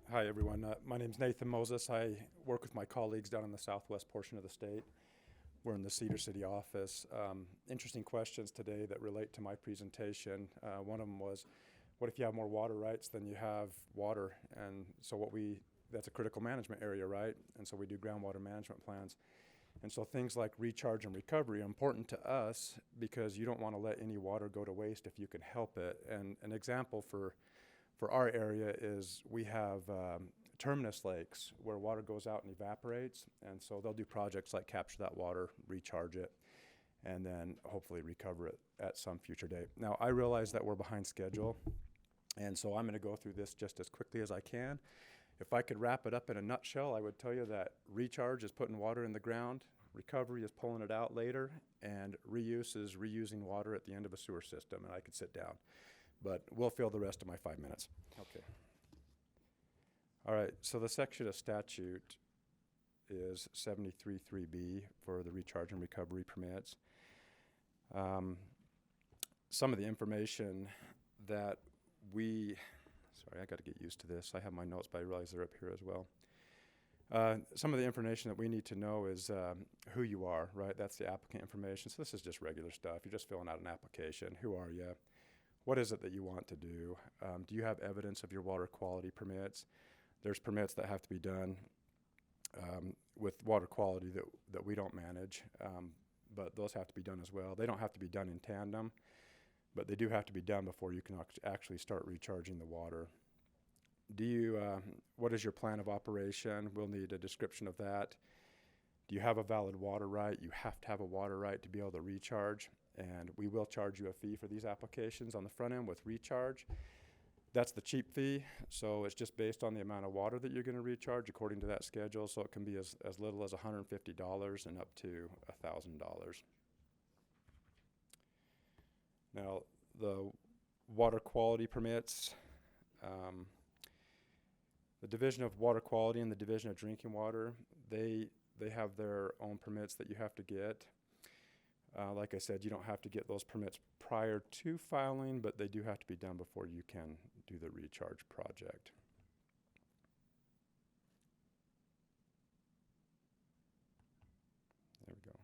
Hi, everyone. My name's Nathan Moses. I work with my colleagues down in the southwest portion of the state. We're in the Cedar City office. Interesting questions today that relate to my presentation. One of them was, what if you have more water rights than you have water? And so that's a critical management area, right? And so we do groundwater management plans. And so things like recharge and recovery are important to us because you don't want to let any water go to waste if you can help it. And an example for our area is we have terminus lakes where water goes out and evaporates, and so they'll do projects like capture that water, recharge it, and then hopefully recover it at some future date. Now, I realize that we're behind schedule, and so I'm going to go through this just as quickly as I can. If I could wrap it up in a nutshell, I would tell you that recharge is putting water in the ground, recovery is pulling it out later, and reuse is reusing water at the end of a sewer system, and I could sit down. But we'll fill the rest of my 5 minutes. Okay. All right, so the section of statute is 73.3B for the recharge and recovery permits. Some of the information that sorry, I got to get used to this. I have my notes, but I realize they're up here as well. Some of the information that we need to know is who you are, right? That's the applicant information. So this is just regular stuff. You're just filling out an application. Who are you? What is it that you want to do? Do you have evidence of your water quality permits? There's permits that have to be done with water quality that we don't manage, but those have to be done as well. They don't have to be done in tandem, but they do have to be done before you can actually start recharging the water. What is your plan of operation? We'll need a description of that. Do you have a valid water right? You have to have a water right to be able to recharge. And we will charge you a fee for these applications on the front end with recharge. That's the cheap fee, so it's just based on the amount of water that you're going to recharge according to that schedule, so it can be as little as $150 and up to $1,000. Now, the water quality permits, the Division of Water Quality and the Division of Drinking Water, they have their own permits that you have to get. Like I said, you don't have to get those permits prior to filing, but they do have to be done before you can do the recharge project. There we go.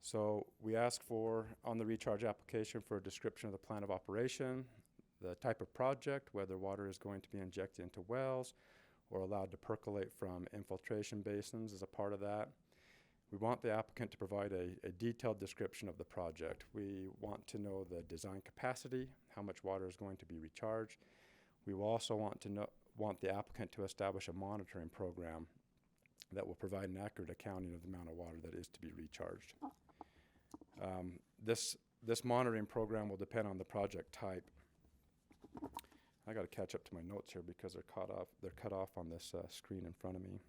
So we ask for, on the recharge application, for a description of the plan of operation, the type of project, whether water is going to be injected into wells or allowed to percolate from infiltration basins as a part of that. We want the applicant to provide a detailed description of the project. We want to know the design capacity, how much water is going to be recharged. We will also want the applicant to establish a monitoring program that will provide an accurate accounting of the amount of water that is to be recharged. This monitoring program will depend on the project type. I got to catch up to my notes here because they're cut off on this screen in front of me.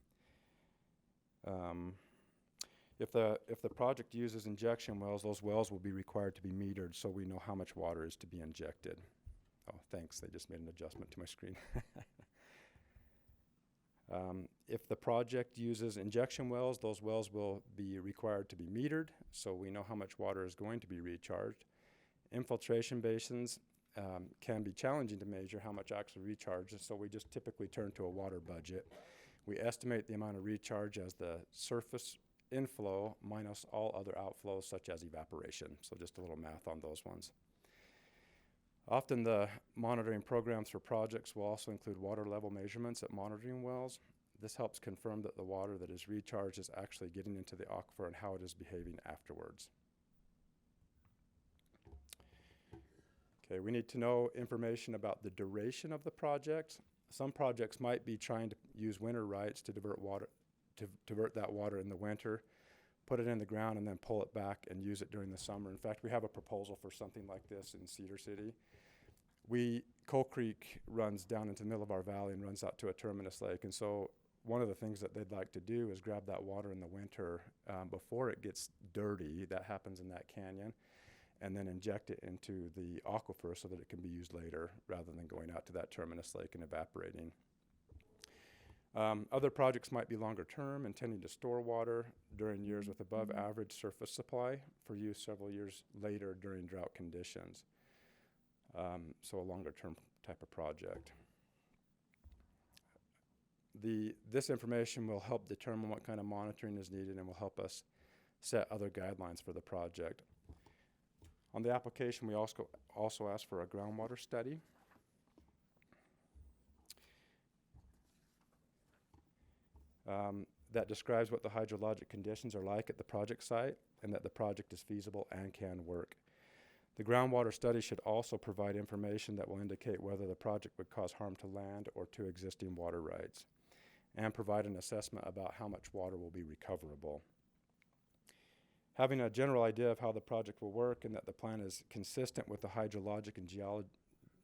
If the project uses injection wells, those wells will be required to be metered so we know how much water is to be injected. Oh, thanks. They just made an adjustment to my screen. If the project uses injection wells, those wells will be required to be metered so we know how much water is going to be recharged. Infiltration basins can be challenging to measure how much actually recharges, so we just typically turn to a water budget. We estimate the amount of recharge as the surface inflow minus all other outflows such as evaporation. So just a little math on those ones. Often the monitoring programs for projects will also include water level measurements at monitoring wells. This helps confirm that the water that is recharged is actually getting into the aquifer and how it is behaving afterwards. Okay, we need to know information about the duration of the project. Some projects might be trying to use winter rights to divert that water in the winter, put it in the ground, and then pull it back and use it during the summer. In fact, we have a proposal for something like this in Cedar City. Coal Creek runs down into the middle of our valley and runs out to a terminus lake, and so one of the things that they'd like to do is grab that water in the winter before it gets dirty, that happens in that canyon, and then inject it into the aquifer so that it can be used later rather than going out to that terminus lake and evaporating. Other projects might be longer term, intending to store water during years with above average surface supply for use several years later during drought conditions. So a longer term type of project. This information will help determine what kind of monitoring is needed and will help us set other guidelines for the project. On the application, we also ask for a groundwater study. That describes what the hydrologic conditions are like at the project site and that the project is feasible and can work. The groundwater study should also provide information that will indicate whether the project would cause harm to land or to existing water rights, and provide an assessment about how much water will be recoverable. Having a general idea of how the project will work and that the plan is consistent with the hydrologic and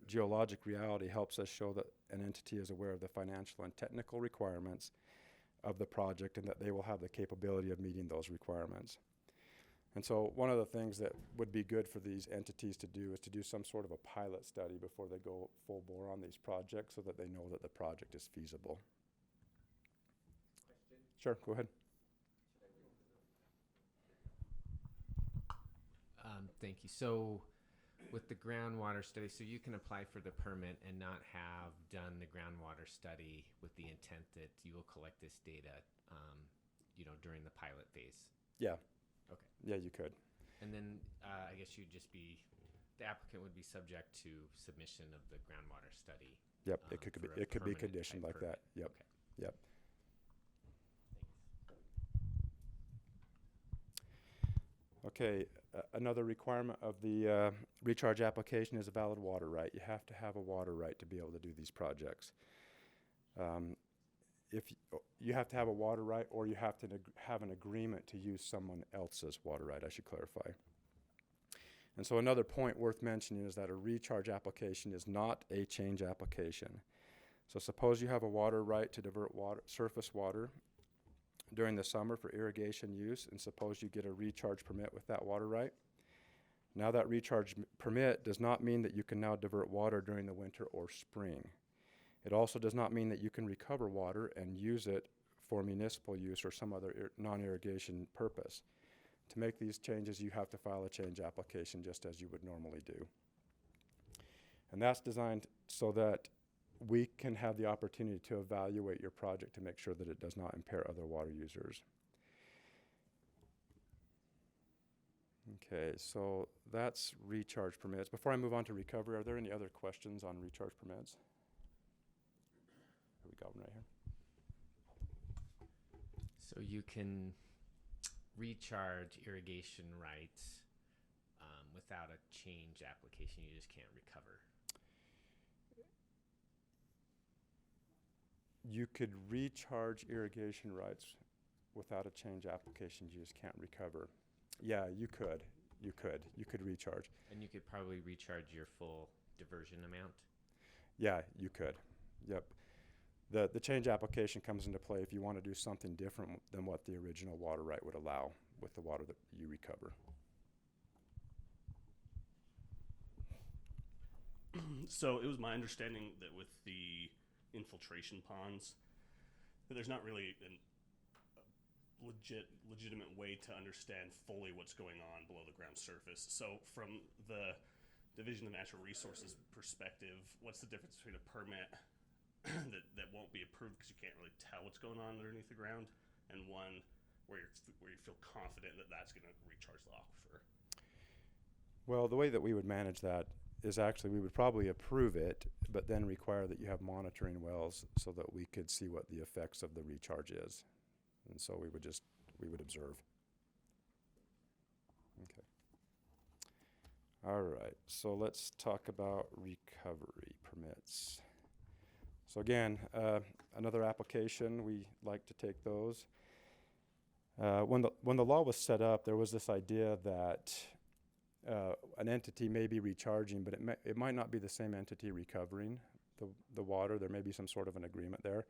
geologic reality helps us show that an entity is aware of the financial and technical requirements of the project and that they will have the capability of meeting those requirements. And so one of the things that would be good for these entities to do is to do some sort of a pilot study before they go full bore on these projects so that they know that the project is feasible. Question? Sure, go ahead. Thank you. So with the groundwater study, so you can apply for the permit and not have done the groundwater study with the intent that you will collect this data, during the pilot phase. Yeah. Okay. Yeah, you could. And then I guess you'd just be, the applicant would be subject to submission of the groundwater study. Yep, it could be conditioned like that. Yep. Okay. Yep. Okay, another requirement of the recharge application is a valid water right. You have to have a water right to be able to do these projects. If you have to have a water right, or you have to have an agreement to use someone else's water right, I should clarify. And so another point worth mentioning is that a recharge application is not a change application. So suppose you have a water right to divert surface water during the summer for irrigation use, and suppose you get a recharge permit with that water right. Now that recharge permit does not mean that you can now divert water during the winter or spring. It also does not mean that you can recover water and use it for municipal use or some other non-irrigation purpose. To make these changes, you have to file a change application just as you would normally do. And that's designed so that we can have the opportunity to evaluate your project to make sure that it does not impair other water users. Okay, so that's recharge permits. Before I move on to recovery, are there any other questions on recharge permits? Here we go, right here. So you can recharge irrigation rights without a change application. You just can't recover. You could recharge irrigation rights without a change application. You just can't recover. Yeah, you could. You could recharge. And you could probably recharge your full diversion amount? Yeah, you could. Yep. The change application comes into play if you want to do something different than what the original water right would allow with the water that you recover. So it was my understanding that with the infiltration ponds, that there's not really a legitimate way to understand fully what's going on below the ground surface. So from the Division of Natural Resources perspective, what's the difference between a permit that won't be approved because you can't really tell what's going on underneath the ground, and one where you feel confident that that's going to recharge the aquifer? Well, the way that we would manage that is actually we would probably approve it, but then require that you have monitoring wells so that we could see what the effects of the recharge is. And so we would observe. Okay. All right, so let's talk about recovery permits. So again, another application, we like to take those. When the law was set up, there was this idea that an entity may be recharging, but it might not be the same entity recovering the water. There may be some sort of an agreement there.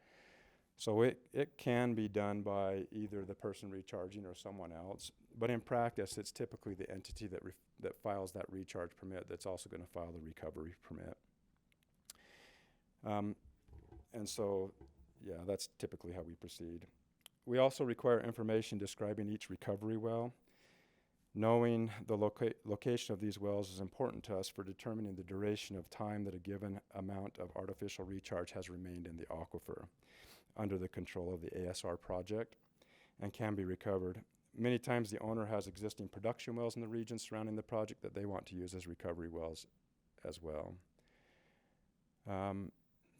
So it can be done by either the person recharging or someone else. But in practice, it's typically the entity that files that recharge permit that's also going to file the recovery permit. And so, yeah, that's typically how we proceed. We also require information describing each recovery well. Knowing the location of these wells is important to us for determining the duration of time that a given amount of artificial recharge has remained in the aquifer. under the control of the ASR project and can be recovered. Many times the owner has existing production wells in the region surrounding the project that they want to use as recovery wells as well.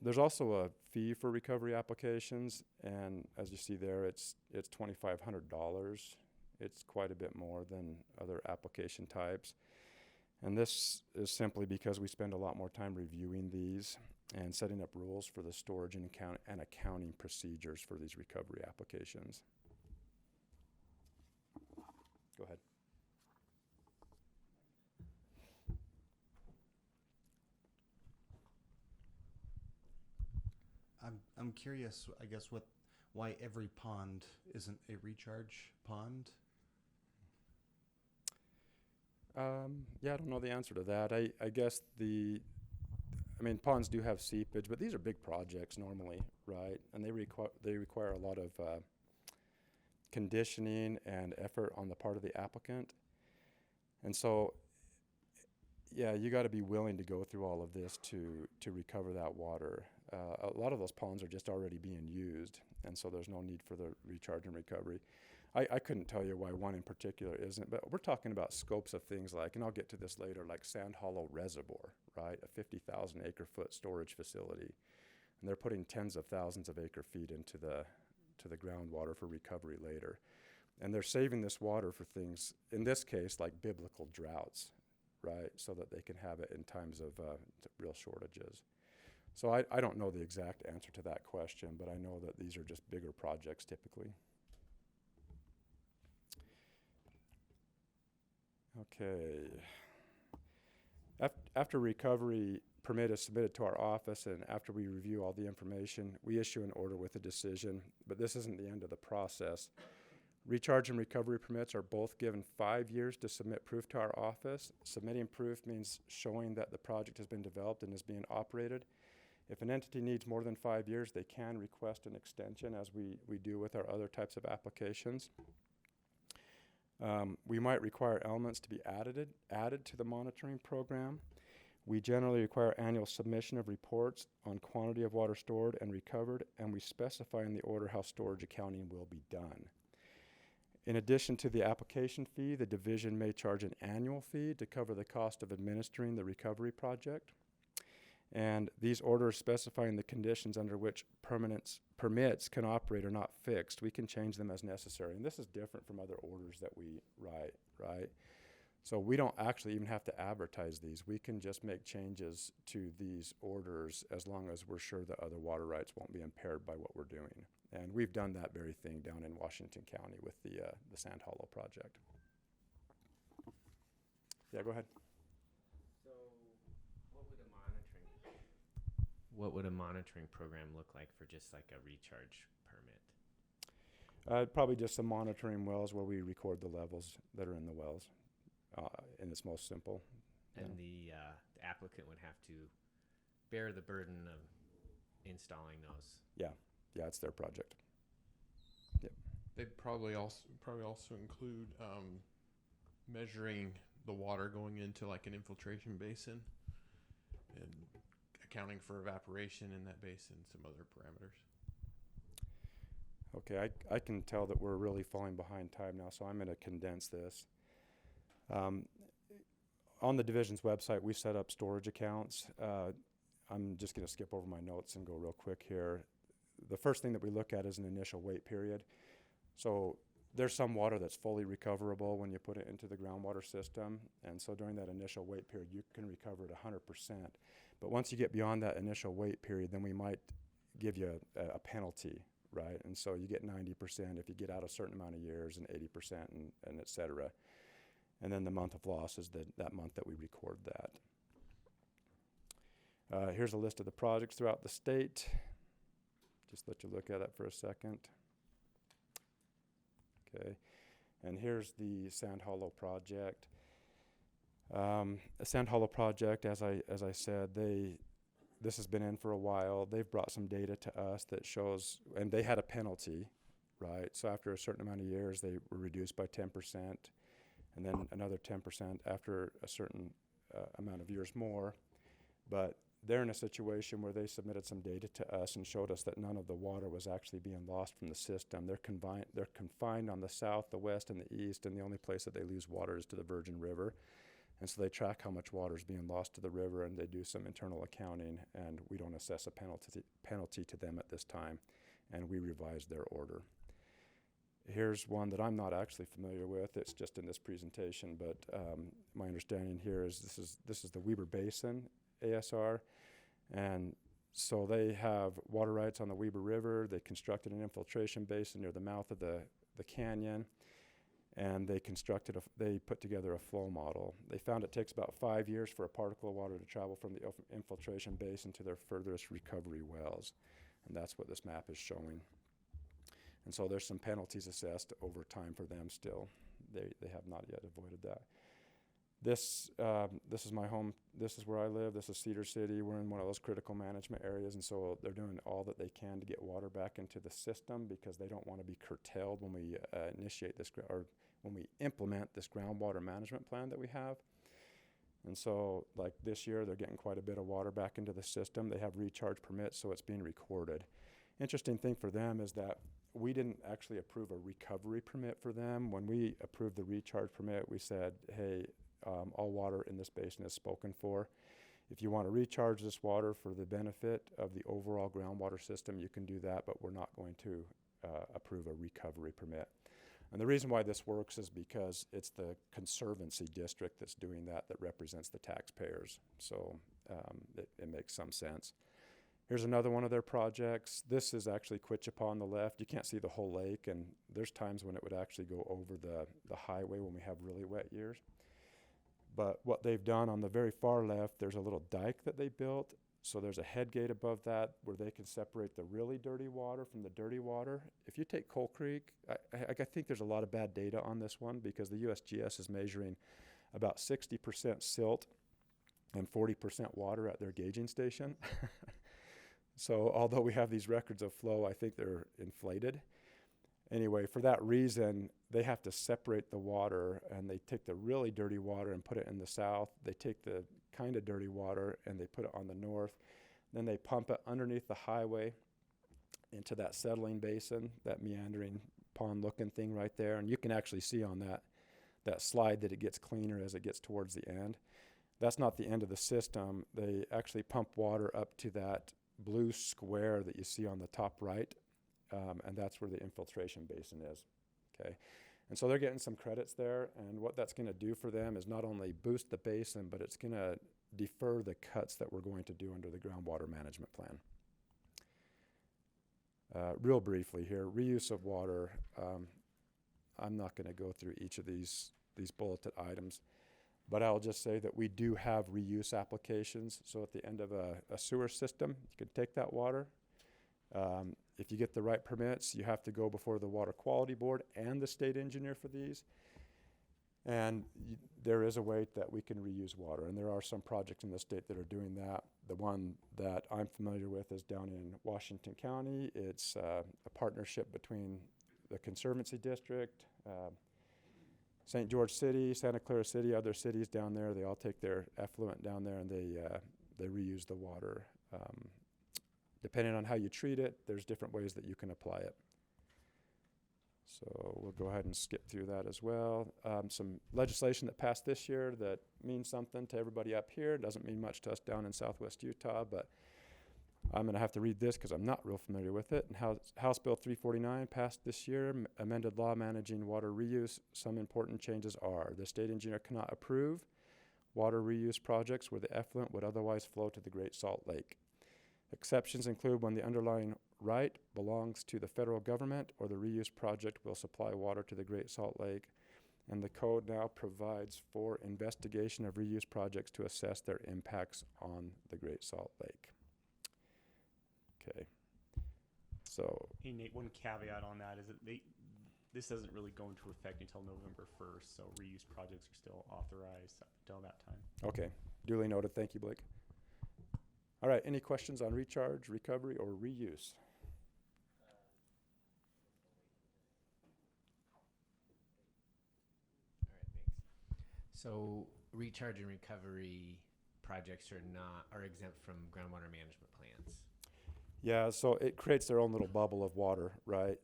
There's also a fee for recovery applications, and as you see there, it's $2,500. It's quite a bit more than other application types. And this is simply because we spend a lot more time reviewing these and setting up rules for the storage and accounting procedures for these recovery applications. Go ahead. I'm curious, I guess, why every pond isn't a recharge pond? Yeah, I don't know the answer to that. I guess ponds do have seepage, but these are big projects normally, right? And they require a lot of conditioning and effort on the part of the applicant. And so, yeah, you got to be willing to go through all of this to recover that water. A lot of those ponds are just already being used, and so there's no need for the recharge and recovery. I couldn't tell you why one in particular isn't, but we're talking about scopes of things like, and I'll get to this later, like Sand Hollow Reservoir, right? A 50,000 acre foot storage facility. And they're putting tens of thousands of acre feet into the groundwater for recovery later. And they're saving this water for things, in this case, like biblical droughts, right? So that they can have it in times of real shortages. So I don't know the exact answer to that question, but I know that these are just bigger projects typically. Okay. After recovery permit is submitted to our office and after we review all the information, we issue an order with a decision, but this isn't the end of the process. Recharge and recovery permits are both given 5 years to submit proof to our office. Submitting proof means showing that the project has been developed and is being operated. If an entity needs more than 5 years, they can request an extension, as we do with our other types of applications. We might require elements to be added to the monitoring program. We generally require annual submission of reports on quantity of water stored and recovered, and we specify in the order how storage accounting will be done. In addition to the application fee, the division may charge an annual fee to cover the cost of administering the recovery project. And these orders specifying the conditions under which permits can operate are not fixed. We can change them as necessary. And this is different from other orders that we write, right? So we don't actually even have to advertise these. We can just make changes to these orders as long as we're sure that other water rights won't be impaired by what we're doing. And we've done that very thing down in Washington County with the Sand Hollow project. Yeah, go ahead. So what would a monitoring program look like for just like a recharge permit? Probably just some monitoring wells where we record the levels that are in the wells in its most simple. And the applicant would have to bear the burden of installing those. Yeah, it's their project. Yep. They'd probably also include measuring the water going into like an infiltration basin and accounting for evaporation in that basin, some other parameters. Okay, I can tell that we're really falling behind time now, so I'm going to condense this. On the division's website, we set up storage accounts. I'm just going to skip over my notes and go real quick here. The first thing that we look at is an initial wait period. So there's some water that's fully recoverable when you put it into the groundwater system. And so during that initial wait period, you can recover it 100%. But once you get beyond that initial wait period, then we might give you a penalty, right? And so you get 90% if you get out a certain amount of years, and 80% and et cetera. And then the month of loss is that month that we record that. Here's a list of the projects throughout the state. Just let you look at it for a second. Okay, and here's the Sand Hollow project. The Sand Hollow project, as I said, this has been in for a while. They've brought some data to us that shows, and they had a penalty, right? So after a certain amount of years, they were reduced by 10%, and then another 10% after a certain amount of years more. But they're in a situation where they submitted some data to us and showed us that none of the water was actually being lost from the system. They're confined on the south, the west, and the east, and the only place that they lose water is to the Virgin River. And so they track how much water is being lost to the river, and they do some internal accounting, and we don't assess a penalty to them at this time, and we revise their order. Here's one that I'm not actually familiar with. It's just in this presentation, but my understanding here is this is the Weber Basin ASR, and so they have water rights on the Weber River. They constructed an infiltration basin near the mouth of the canyon, and they put together a flow model. They found it takes about 5 years for a particle of water to travel from the infiltration basin to their furthest recovery wells, and that's what this map is showing. And so there's some penalties assessed over time for them still. They have not yet avoided that. This is my home. This is where I live. This is Cedar City. We're in one of those critical management areas, and so they're doing all that they can to get water back into the system because they don't want to be curtailed when we when we implement this groundwater management plan that we have. And so, like this year, they're getting quite a bit of water back into the system. They have recharge permits, so it's being recorded. Interesting thing for them is that we didn't actually approve a recovery permit for them. When we approved the recharge permit, we said, hey, all water in this basin is spoken for. If you want to recharge this water for the benefit of the overall groundwater system, you can do that, but we're not going to approve a recovery permit. And the reason why this works is because it's the Conservancy District that's doing that represents the taxpayers. So it makes some sense. Here's another one of their projects. This is actually Quitchapa on the left. You can't see the whole lake, and there's times when it would actually go over the highway when we have really wet years. But what they've done on the very far left, there's a little dike that they built. So there's a head gate above that where they can separate the really dirty water from the dirty water. If you take Coal Creek, I think there's a lot of bad data on this one because the USGS is measuring about 60% silt and 40% water at their gauging station. So although we have these records of flow, I think they're inflated. Anyway, for that reason, they have to separate the water, and they take the really dirty water and put it in the south. They take the kind of dirty water and they put it on the north. Then they pump it underneath the highway into that settling basin, that meandering pond-looking thing right there. And you can actually see on that slide that it gets cleaner as it gets towards the end. That's not the end of the system. They actually pump water up to that blue square that you see on the top right, and that's where the infiltration basin is. Okay, and so they're getting some credits there, and what that's going to do for them is not only boost the basin, but it's going to defer the cuts that we're going to do under the groundwater management plan. Real briefly here, reuse of water. I'm not going to go through each of these bulleted items, but I'll just say that we do have reuse applications. So at the end of a sewer system, you can take that water. If you get the right permits, you have to go before the Water Quality Board and the state engineer for these. And there is a way that we can reuse water, and there are some projects in the state that are doing that. The one that I'm familiar with is down in Washington County. It's a partnership between the Conservancy District, St. George City, Santa Clara City, other cities down there. They all take their effluent down there, and they reuse the water. Depending on how you treat it, there's different ways that you can apply it. So we'll go ahead and skip through that as well. Some legislation that passed this year that means something to everybody up here. It doesn't mean much to us down in southwest Utah, but I'm going to have to read this because I'm not real familiar with it. And House Bill 349 passed this year, amended law managing water reuse. Some important changes are: the state engineer cannot approve water reuse projects where the effluent would otherwise flow to the Great Salt Lake. Exceptions include when the underlying right belongs to the federal government or the reuse project will supply water to the Great Salt Lake. And the code now provides for investigation of reuse projects to assess their impacts on the Great Salt Lake. Okay. So, Hey Nate, one caveat on that is that this doesn't really go into effect until November 1st, so reuse projects are still authorized up until that time. okay. Duly noted. Thank you, Blake. All right. Any questions on recharge, recovery, or reuse? All right, thanks. So recharge and recovery projects are exempt from groundwater management plans? Yeah, so it creates their own little bubble of water, right?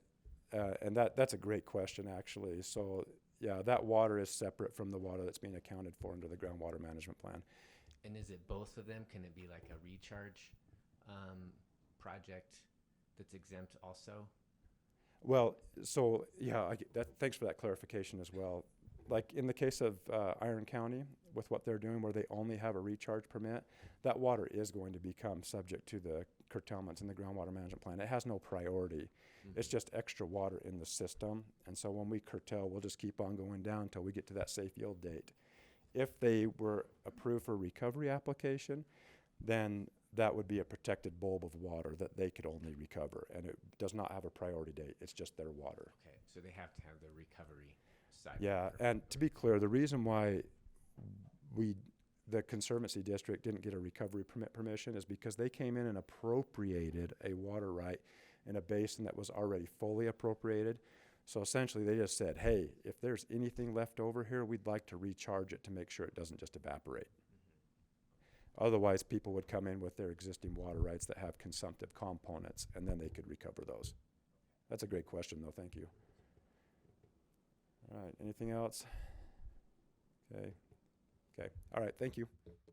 And that's a great question, actually. So yeah, that water is separate from the water that's being accounted for under the groundwater management plan. And is it both of them? Can it be like a recharge project that's exempt also? Well, so yeah, thanks for that clarification as well. Like in the case of Iron County, with what they're doing, where they only have a recharge permit, that water is going to become subject to the curtailments in the groundwater management plan. It has no priority. It's just extra water in the system. And so when we curtail, we'll just keep on going down until we get to that safe yield date. If they were approved for recovery application, then that would be a protected bulb of water that they could only recover. And it does not have a priority date. It's just their water. Okay, so they have to have the recovery side. Yeah, and to be clear, the reason why the Conservancy District didn't get a recovery permit permission is because they came in and appropriated a water right in a basin that was already fully appropriated. So essentially they just said, hey, if there's anything left over here, we'd like to recharge it to make sure it doesn't just evaporate. Otherwise, people would come in with their existing water rights that have consumptive components, and then they could recover those. That's a great question, though. Thank you. All right. Anything else? Okay. Okay. All right. Thank you.